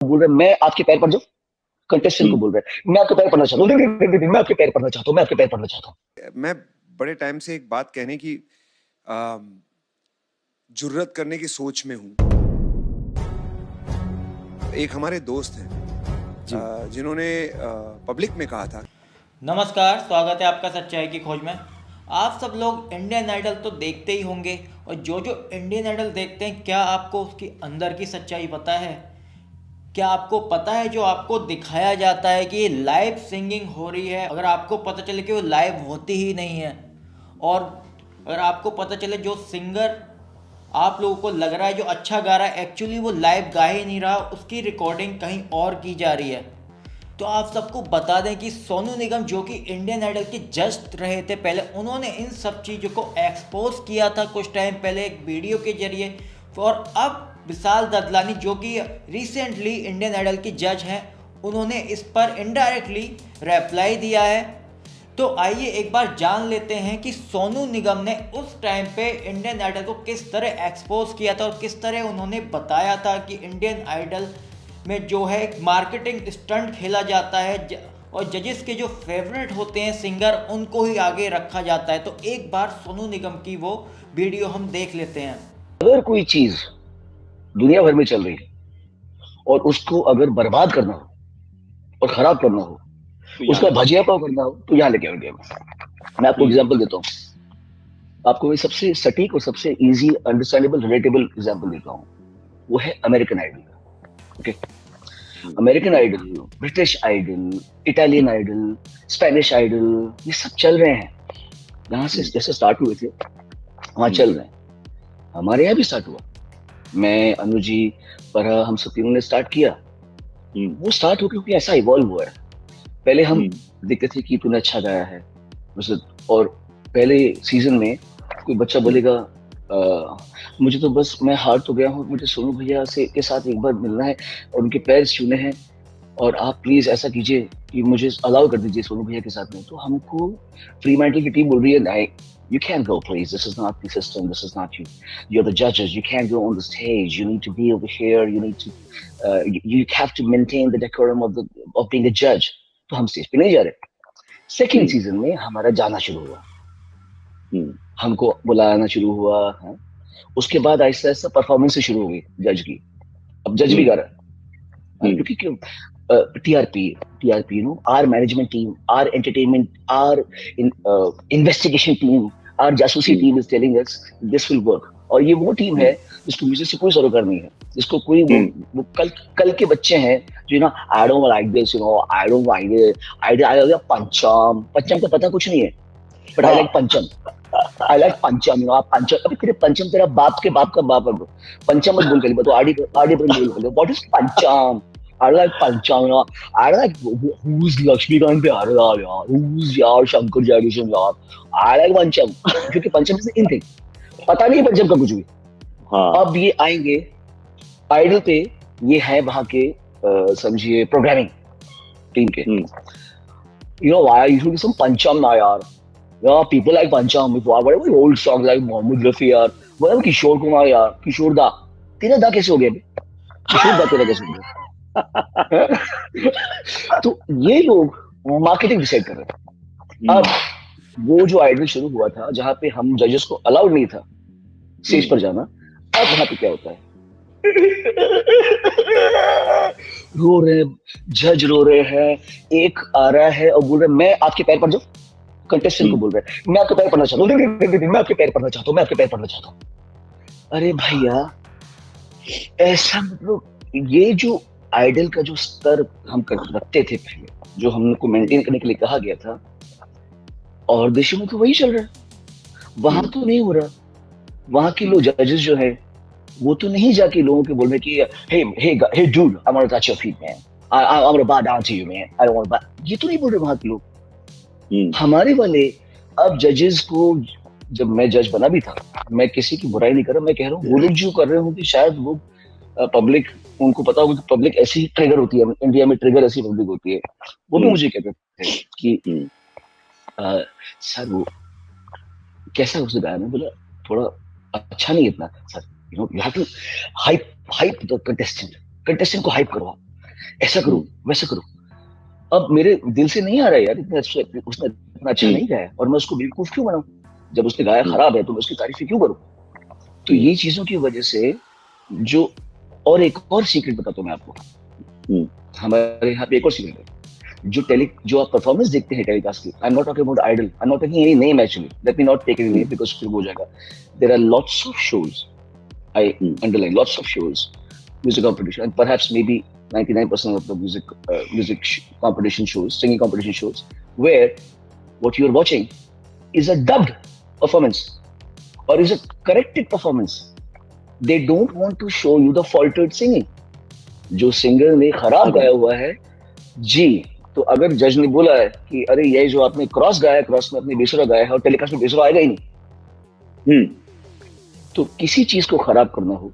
बोल रहे हैं मैं आपके पैर पड़ जाऊं। कंटेस्टेंट को बोल रहे हैं मैं आपके पैर पड़ना चाहता हूँ। नहीं, नहीं, नहीं, नहीं, मैं आपके पैर पड़ना चाहता हूँ, मैं आपके पैर पड़ना चाहता हूँ। मैं बड़े टाइम से एक बात कहने की जुर्रत करने की सोच में हूँ। एक हमारे दोस्त हैं जिन्होंने पब्लिक में कहा था। नमस्कार, स्वागत है आपका सच्चाई की खोज में। आप सब लोग इंडियन आइडल तो देखते ही होंगे, और जो जो इंडियन आइडल देखते हैं, क्या आपको उसकी अंदर की सच्चाई पता है? क्या आपको पता है जो आपको दिखाया जाता है कि लाइव सिंगिंग हो रही है, अगर आपको पता चले कि वो लाइव होती ही नहीं है, और अगर आपको पता चले जो सिंगर आप लोगों को लग रहा है जो अच्छा गा रहा है, एक्चुअली वो लाइव गा ही नहीं रहा, उसकी रिकॉर्डिंग कहीं और की जा रही है। तो आप सबको बता दें कि सोनू निगम जो कि इंडियन आइडल के जज रहे थे पहले, उन्होंने इन सब चीज़ों को एक्सपोज किया था कुछ टाइम पहले एक वीडियो के जरिए। और अब विशाल ददलानी जो कि रिसेंटली इंडियन आइडल के जज हैं, उन्होंने इस पर इनडायरेक्टली रिप्लाई दिया है। तो आइए एक बार जान लेते हैं कि सोनू निगम ने उस टाइम पे इंडियन आइडल को किस तरह एक्सपोज किया था और किस तरह उन्होंने बताया था कि इंडियन आइडल में जो है मार्केटिंग स्टंट खेला जाता है और जजेस के जो फेवरेट होते हैं सिंगर, उनको ही आगे रखा जाता है। तो एक बार सोनू निगम की वो वीडियो हम देख लेते हैं। अगर कोई चीज दुनिया भर में चल रही है और उसको अगर बर्बाद करना हो और खराब करना हो, उसका भजिया पाव करना हो, तो यहाँ लेके आएंगे। मैं आपको एग्जांपल देता हूँ। आपको मैं सबसे सटीक और सबसे इजी अंडरस्टैंडेबल रिलेटेबल एग्जांपल देता हूँ। वो है American idol. Okay, American idol, British idol, Italian idol, Spanish idol, ये सब चल रहे हैं। यहाँ से जैसे स्टार्ट हुए थे वहां चल रहे हैं। हमारे यहाँ भी स्टार्ट हुआ। मैं, अनुजी, पर हम सब तीनों ने स्टार्ट किया। वो स्टार्ट हो क्योंकि ऐसा इवॉल्व हुआ है। पहले हम देखते थे कि तूने अच्छा गाया है, और पहले सीजन में कोई बच्चा बोलेगा मुझे तो बस, मैं हार तो गया हूँ, मुझे सोनू भैया से के साथ एक बार मिलना है और उनके पैर छूने हैं, और आप प्लीज ऐसा कीजिए कि मुझे अलाउ कर दीजिए सोनू भैया के साथ में। तो हमको फ्री मेंटल की टीम बोल रही है नहीं, you can't go, please. This is not the system. This is not you. You're the judges. You can't go on the stage. You need to be over here. You need to, you have to maintain the decorum of being a judge. तो हम stage पे नहीं जा रहे। Second season में हमारा जाना शुरू हुआ, हमको बुलाना शुरू हुआ है। उसके बाद आहिस्ता आहिस्ता परफॉर्मेंस शुरू हो गई जज की। अब जज भी गा रहा है, क्योंकि क्यों? TRP, TRP, no, or management team, or entertainment, or investigation team, or जासूसी team is telling us this will work. और ये वो टीम है जिसको म्यूजिक से कोई सरोकार नहीं है, जिसको कोई वो कल के बच्चे हैं जो ना, I don't like this, you know, I don't like it, I Pancham, Pancham का पता कुछ नहीं है, बट आई लाइक पंचम, आई लाइक पंचम, यू नो, आप पंचम, अभी तेरे पंचम तेरा बाप के बाप का बाप है, पंचम मत बोल कर, तो आड़ी आड़ी पर बोल, व्हाट इज पंचम? I like Pancham, you know. I like who's Lakshmikant Pyarelal, yaar. Who's yaar Shankar Jagdishan, yaar. I like Pancham, क्योंकि पंचम से इन थिंग पता नहीं पंचम का कुछ भी। अब ये आएंगे आइडल पे, ये है वहां के समझिए प्रोग्रामिंग टीम के। You know why you should do some Pancham now, yaar. Yeah, people like Pancham. Whatever old songs like Mohammed Rafi, yaar. Whatever Kishore Kumar, यार, किशोर दा, तेरा दा कैसे हो गया? किशोर दा तेरा कैसे हो गया? तो ये लोग मार्केटिंग डिसाइड कर रहे थे। अब वो जो आइडल शुरू हुआ था जहां पे हम जजेस को अलाउड नहीं था स्टेज पर जाना, अब वहां पे क्या होता है? रो रहे जज, रो रहे हैं। एक आ रहा है और बोल रहे मैं आपके पैर पड़ जाऊं। कंटेस्टेंट को बोल रहे हैं मैं आपके पैर पड़ना चाहता हूँ, मैं आपके पैर पड़ना चाहता हूँ, मैं आपके पैर पड़ना चाहता हूँ। अरे भैया, ऐसा मतलब ये जो आइडल का जो स्तर हम रखते थे पहले, जो हमको मेंटेन करने के लिए कहा गया था, और देशों में तो वही चल रहा है। वहां तो नहीं हो रहा। वहां के लोग जजेस जो है वो तो नहीं जाके लोगों के बोल रहे कि hey dude, I want to touch your feet, man. I want to bow down to you, man. I don't want to bow. ये तो नहीं बोल रहे वहां के लोग। हमारे वाले अब जजेस को, जब मैं जज बना भी था, मैं किसी की बुराई नहीं कर रहा, मैं कह रहा हूँ वो लोग जो कर रहे होंगे शायद वो पब्लिक, उनको पता होगा कि पब्लिक ऐसी ट्रिगर होती है, इंडिया में ट्रिगर ऐसी पब्लिक होती है। वो भी मुझे कहते थे कि सर वो कैसा उसने गाया? मैं बोला थोड़ा अच्छा नहीं इतना sir, you know, you have to hype the contestant को हाइप करो। ऐसा करो, वैसा करो। अब मेरे दिल से नहीं आ रहा है यार, उसने इतना अच्छा नहीं गाया और मैं उसको बेवकूफ क्यों बनाऊं? जब उसने गाया खराब है तो मैं उसकी तारीफ क्यों करूं? तो ये चीजों की वजह से जो, और एक और सीक्रेट बताता हूं मैं आपको, हमारे यहाँ पे एक और सीक्रेट है। जो आप परफॉर्मेंस देखते हैं टेलीकास्ट की, I am not talking about idol, I am not taking any name actually, let me not take any name because फिर हो जाएगा। There are lots of shows, I underline, lots of shows, music competition, and perhaps maybe 99% of the music competition shows, singing competition shows, where what you're watching is a dubbed performance or is a corrected performance. They don't want to show you the faltered singing. जो singer ने खराब गाया हुआ है जी, तो अगर जज ने बोला है कि अरे ये जो आपने क्रॉस गाया है, क्रॉस में अपने बेसुरा गाया है और टेलीकास्ट में बेसुरा आएगा ही नहीं, तो किसी चीज को खराब करना हो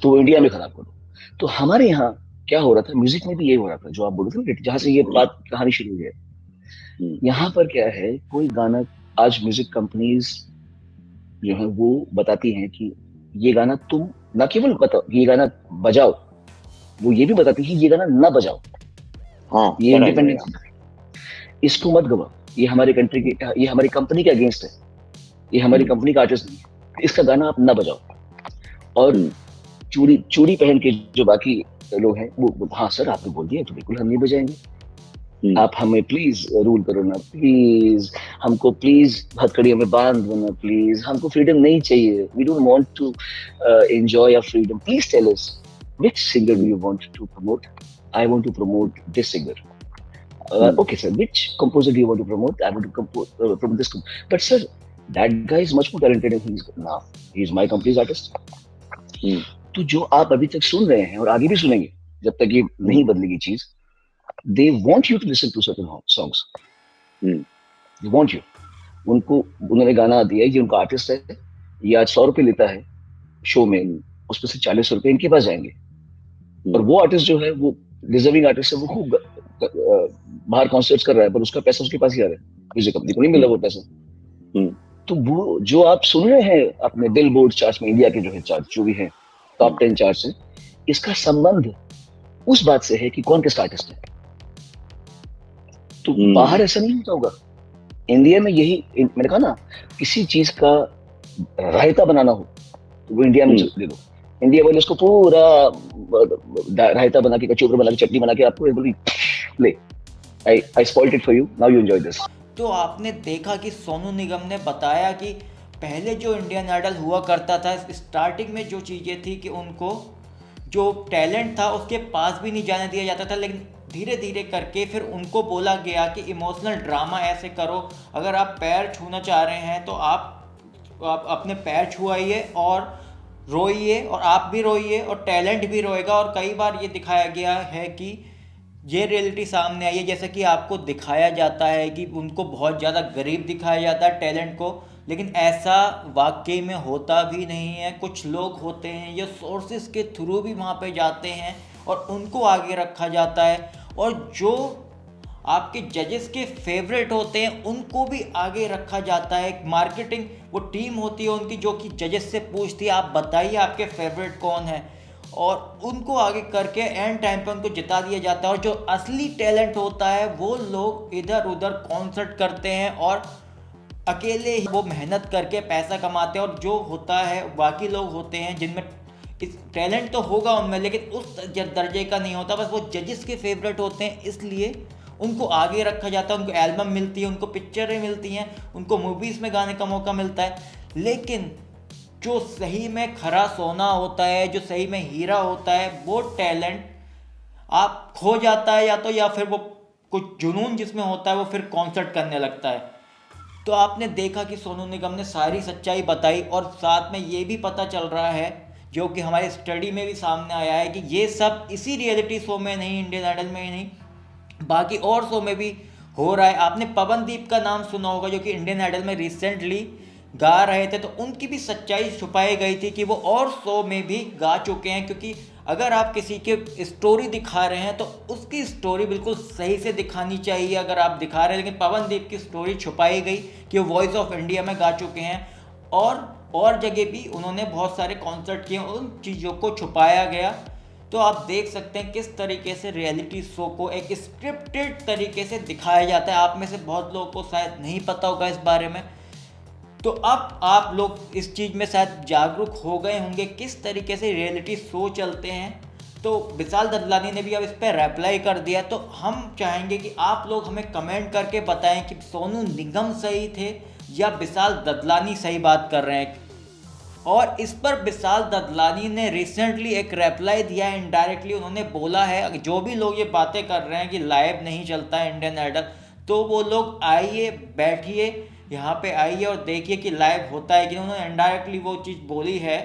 तो वो इंडिया में खराब करो। तो हमारे यहाँ क्या हो रहा था, म्यूजिक में भी ये हो रहा था जो आप बोल रहे थे ना, जहां से ये बात कहानी शुरू हुई है। यहाँ पर क्या है, कोई गाना, आज म्यूजिक कंपनीज जो है वो बताती हैं कि ये गाना तुम ना केवल बताओ, ये गाना बजाओ, वो ये भी बताती है कि ये गाना ना बजाओ। हाँ, ये इंडिपेंडेंट, इसको मत गवाओ, ये हमारी कंट्री की, ये हमारी कंपनी के अगेंस्ट है, ये हमारी कंपनी का आर्टिस्ट नहीं है, इसका गाना आप ना बजाओ। और चूड़ी पहन के जो बाकी लोग हैं वो हाँ सर आपने बोल दिया तो बिल्कुल हम नहीं बजाएंगे, आप हमें प्लीज रूल करो ना, प्लीज हमको प्लीज हथकड़ियों में बांध दो ना, प्लीज हमको फ्रीडम नहीं चाहिए, we don't want to enjoy your freedom, please tell us which singer do you want to promote, I want to promote this singer, okay sir, which composer do you want to promote, I want to promote this, but sir that guy is much more talented and he's my company's artist. तो जो आप अभी तक सुन रहे हैं और आगे भी सुनेंगे जब तक ये नहीं बदलेगी चीज, they want you to listen to certain songs, they want you, उनको उन्होंने गाना दिया है, ये उनका आर्टिस्ट है, ये आज 100 रुपए लेता है शो में, उसमें से 40 रुपए इनके पास जाएंगे, और वो आर्टिस्ट जो है वो डिजर्विंग आर्टिस्ट है, वो खूब बाहर कॉन्सर्ट्स कर रहा है, पर उसका पैसा उसके पास ही आ रहा है, म्यूजिक कंपनी को नहीं मिल रहा वो पैसा। तो वो जो आप सुन रहे हैं अपने बिलबोर्ड चार्ट्स में, इंडिया के जो है चार्ट जो भी है टॉप 10 चार्ट्स है, इसका संबंध उस बात से है कि कौन किसका आर्टिस्ट है। तो बाहर ऐसा नहीं होता होगा, इंडिया में यही, मैंने कहा ना, किसी चीज का रायता बनाना हो तो वो इंडिया में दे दो, इंडिया वाले उसको पूरा रायता बना के, कचौड़ी बना के, चटनी बना के आपको बोली ले, I spoiled it for you, now you enjoy this. तो आपने देखा कि सोनू निगम ने बताया कि पहले जो इंडियन आइडल हुआ करता था, स्टार्टिंग में जो चीज़ें थी कि उनको जो टैलेंट था उसके पास भी नहीं जाने दिया जाता था, लेकिन धीरे धीरे करके फिर उनको बोला गया कि इमोशनल ड्रामा ऐसे करो, अगर आप पैर छूना चाह रहे हैं तो आप अपने पैर छुआइए और रोइए, और आप भी रोइए और टैलेंट भी रोएगा। और कई बार ये दिखाया गया है कि ये रियलिटी सामने आई है, जैसे कि आपको दिखाया जाता है कि उनको बहुत ज़्यादा गरीब दिखाया जाता है टैलेंट को, लेकिन ऐसा वाकई में होता भी नहीं है। कुछ लोग होते हैं ये सोर्सेज के थ्रू भी वहाँ पे जाते हैं और उनको आगे रखा जाता है, और जो आपके जजेस के फेवरेट होते हैं उनको भी आगे रखा जाता है। मार्केटिंग वो टीम होती है उनकी जो कि जजेस से पूछती है आप बताइए आपके फेवरेट कौन है, और उनको आगे करके एंड टाइम पे उनको जिता दिया जाता है। और जो असली टैलेंट होता है वो लोग इधर उधर कॉन्सर्ट करते हैं और अकेले ही वो मेहनत करके पैसा कमाते हैं, और जो होता है बाकी लोग होते हैं जिनमें इस टैलेंट तो होगा उनमें लेकिन उस दर्जे का नहीं होता, बस वो जजेस के फेवरेट होते हैं इसलिए उनको आगे रखा जाता है, उनको एल्बम मिलती है, उनको पिक्चरें मिलती हैं, उनको मूवीज़ में गाने का मौका मिलता है। लेकिन जो सही में खरा सोना होता है, जो सही में हीरा होता है, वो टैलेंट आप खो जाता है या फिर वो कुछ जुनून जिसमें होता है वो फिर कॉन्सर्ट करने लगता है। तो आपने देखा कि सोनू निगम ने सारी सच्चाई बताई, और साथ में ये भी पता चल रहा है जो कि हमारे स्टडी में भी सामने आया है कि ये सब इसी रियलिटी शो में नहीं, इंडियन आइडल में ही नहीं, बाकी और शो में भी हो रहा है। आपने पवनदीप का नाम सुना होगा जो कि इंडियन आइडल में रिसेंटली गा रहे थे, तो उनकी भी सच्चाई छुपाई गई थी कि वो और शो में भी गा चुके हैं। क्योंकि अगर आप किसी के स्टोरी दिखा रहे हैं तो उसकी स्टोरी बिल्कुल सही से दिखानी चाहिए अगर आप दिखा रहे हैं, लेकिन पवनदीप की स्टोरी छुपाई गई कि वो वॉइस ऑफ इंडिया में गा चुके हैं और जगह भी उन्होंने बहुत सारे कॉन्सर्ट किए, उन चीज़ों को छुपाया गया तो आप देख सकते हैं किस तरीके से रियलिटी शो को एक स्क्रिप्टेड तरीके से दिखाया जाता है। आप में से बहुत लोगों को शायद नहीं पता होगा इस बारे में, तो अब आप लोग इस चीज़ में शायद जागरूक हो गए होंगे किस तरीके से रियलिटी शो चलते हैं। तो विशाल ददलानी ने भी अब इस पर रिप्लाई कर दिया। तो हम चाहेंगे कि आप लोग हमें कमेंट करके बताएं कि सोनू निगम सही थे या विशाल ददलानी सही बात कर रहे हैं। और इस पर विशाल ददलानी ने रिसेंटली एक रिप्लाई दिया है इनडायरेक्टली। उन्होंने बोला है जो भी लोग ये बातें कर रहे हैं कि लाइव नहीं चलता है इंडियन आइडल, तो वो लोग आइए, बैठिए यहाँ पे, आइए और देखिए कि लाइव होता है कि उन्होंने इनडायरेक्टली वो चीज़ बोली है।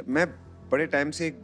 मैं बड़े टाइम से एक